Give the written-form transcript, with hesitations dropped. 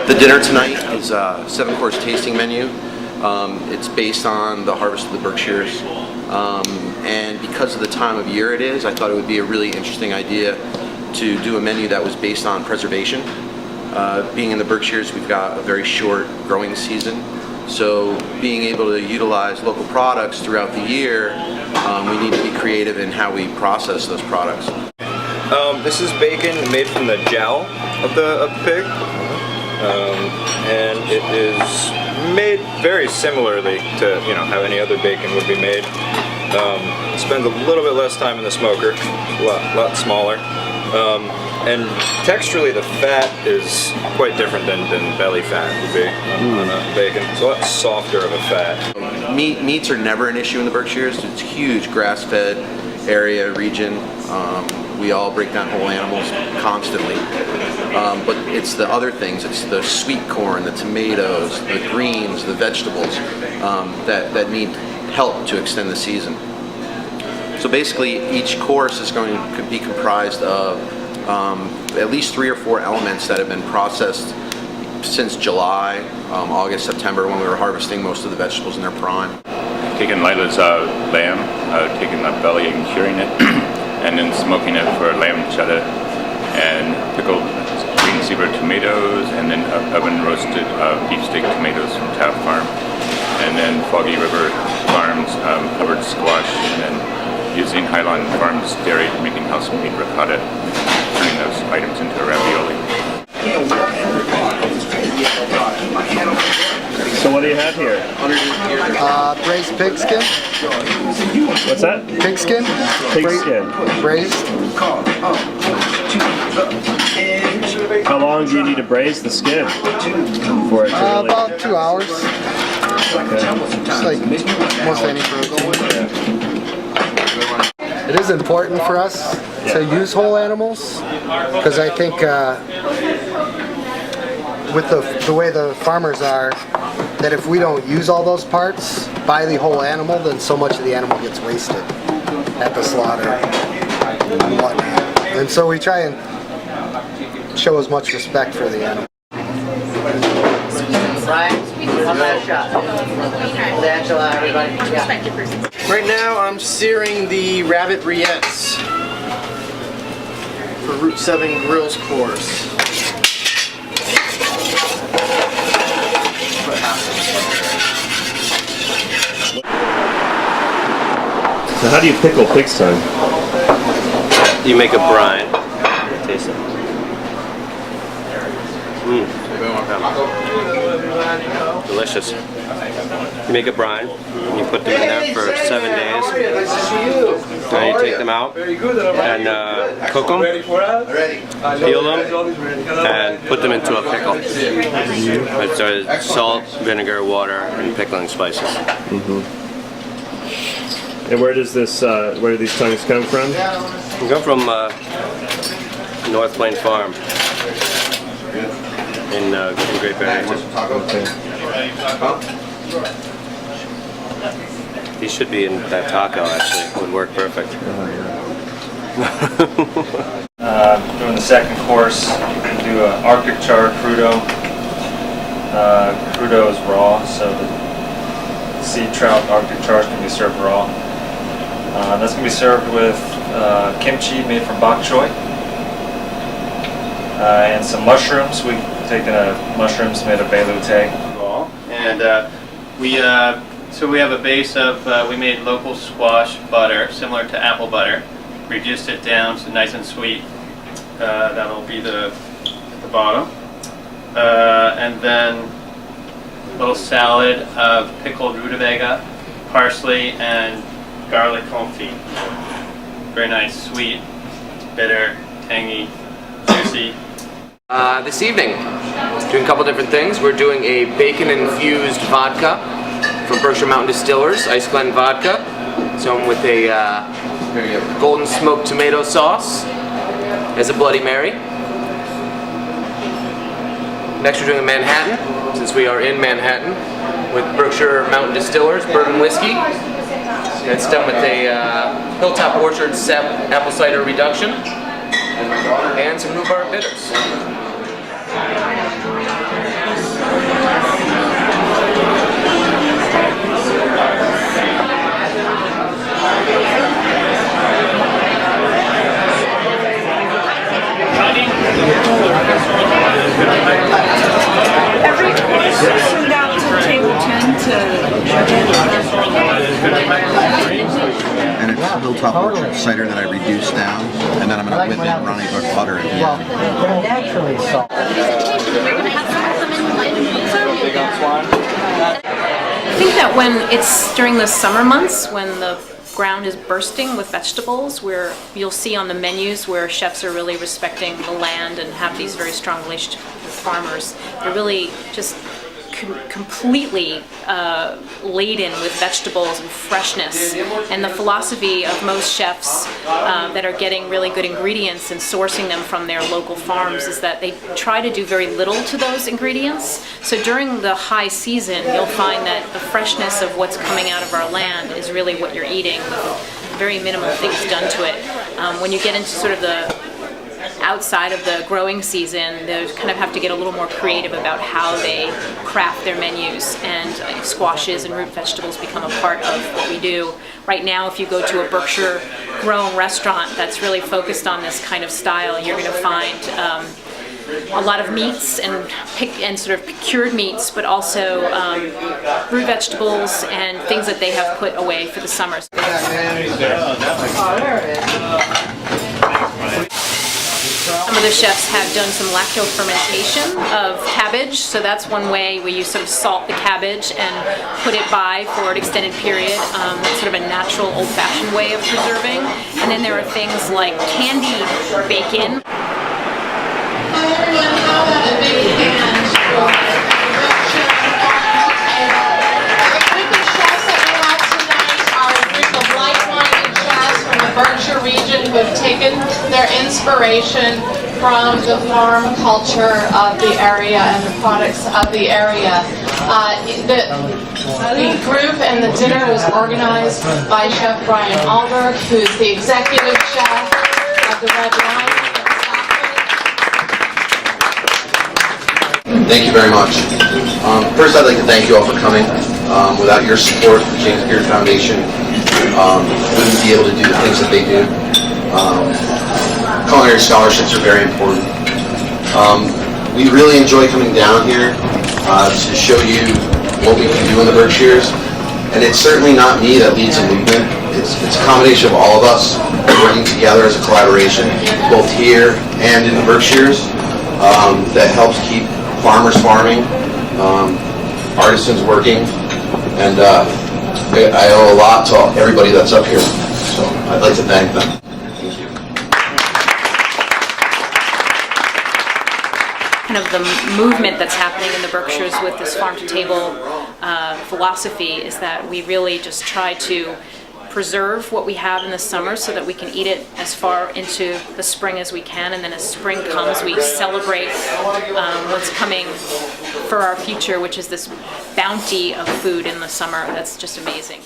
The dinner tonight is a 7-course tasting menu. It's based on the harvest of the Berkshires. And because of the time of year it is, I thought it would be a really interesting idea to do a menu that was based on preservation. Being in the Berkshires, we've got a very short growing season. So being able to utilize local products throughout the year, we need to be creative in how we process those products. This is bacon made from the jowl of the pig. And it is made very similarly to how any other bacon would be made. It spends a little bit less time in the smoker, a lot smaller. And texturally the fat is quite different than belly fat would be on a bacon. It's a lot softer of a fat. Meats are never an issue in the Berkshires. It's a huge grass-fed area, region. We all break down whole animals constantly. But it's the other things, it's the sweet corn, the tomatoes, the greens, the vegetables that need help to extend the season. So basically each course is going to be comprised of at least 3 or 4 elements that have been processed since July, August, September, when we were harvesting most of the vegetables in their prime. Taking Lila's lamb, taking the belly and curing it, and then smoking it for lamb cheddar, and pickled green zebra tomatoes, and then oven roasted beef steak tomatoes from Taft Farm, and then Foggy River Farms covered squash, and then using Highland Farms dairy, making house-made ricotta, turning those items into a ravioli. So what do you have here? Braised pig skin. What's that? Pig skin. Pig skin. Braised. How long do you need to braise the skin for it to really... About 2 hours. Okay. Just like most any protein. It is important for us to use whole animals because I think with the way the farmers are, that if we don't use all those parts, buy the whole animal, then so much of the animal gets wasted at the slaughter and whatnot. And so we try and show as much respect for the animal. Brian, one last shot. The enchilada, everybody. Yeah. Right now I'm searing the rabbit rillettes for Route 7 Grills course. So how do you pickle pig's tongue? You make a brine. Taste it. Delicious. You make a brine, and you put them in there for 7 days. Then you take them out and cook them, peel them, and put them into a pickle. It's salt, vinegar, water, and pickling spices. And where does this? Where do these tongues come from? They come from North Plain Farm in Great Barrington. These should be in that taco. Actually, would work perfect. Doing the second course, we do an Arctic char crudo. Crudo is raw, so the sea trout Arctic char can be served raw. That's going to be served with kimchi made from bok choy and some mushrooms. We've taken mushrooms made of bailute. And we have a base of we made local squash butter, similar to apple butter. Reduced it down to nice and sweet. That'll be the bottom, and then a little salad of pickled rutabaga, parsley, and garlic confit. Very nice, sweet, bitter, tangy, juicy. This evening, doing a couple different things. We're doing a bacon-infused vodka from Berkshire Mountain Distillers, Ice Glen vodka. So I'm with a golden smoked tomato sauce as a Bloody Mary. Next we're doing a Manhattan, since we are in Manhattan, with Berkshire Mountain Distillers Bourbon Whiskey. It's done with a Hilltop Orchard Sep apple cider reduction and some rhubarb bitters. hilltop orchard cider that I reduced down, and then I'm going to whip in runny butter at the Well, end. they're naturally salty. I think that when it's during the summer months, when the ground is bursting with vegetables, where you'll see on the menus where chefs are really respecting the land and have these very strong relationships with farmers. They're really just completely laden with vegetables and freshness. And the philosophy of most chefs that are getting really good ingredients and sourcing them from their local farms is that they try to do very little to those ingredients. So during the high season, you'll find that the freshness of what's coming out of our land is really what you're eating, with very minimal things done to it. When you get into sort of the outside of the growing season, they kind of have to get a little more creative about how they craft their menus, and squashes and root vegetables become a part of what we do. Right now, if you go to a Berkshire grown restaurant that's really focused on this kind of style, you're going to find a lot of meats and sort of cured meats, but also root vegetables and things that they have put away for the summer. Some of the chefs have done some lacto-fermentation of cabbage, so that's one way where you sort of salt the cabbage and put it by for an extended period. That's sort of a natural, old-fashioned way of preserving. And then there are things like candy bacon. Berkshire region who have taken their inspiration from the farm culture of the area and the products of the area. The group and the dinner was organized by Chef Brian Alberg, who's the executive chef of the Red Lion. Thank you very much. First, I'd like to thank you all for coming. Without your support, the James Beard Foundation wouldn't be able to do the things that they do. Culinary scholarships are very important. We really enjoy coming down here to show you what we can do in the Berkshires. And it's certainly not me that leads a movement. It's a combination of all of us working together as a collaboration, both here and in the Berkshires, that helps keep farmers farming, artisans working, and I owe a lot to everybody that's up here, so I'd like to thank them. Thank you. Kind of the movement that's happening in the Berkshires with this farm-to-table philosophy is that we really just try to preserve what we have in the summer so that we can eat it as far into the spring as we can, and then as spring comes we celebrate what's coming for our future, which is this bounty of food in the summer that's just amazing.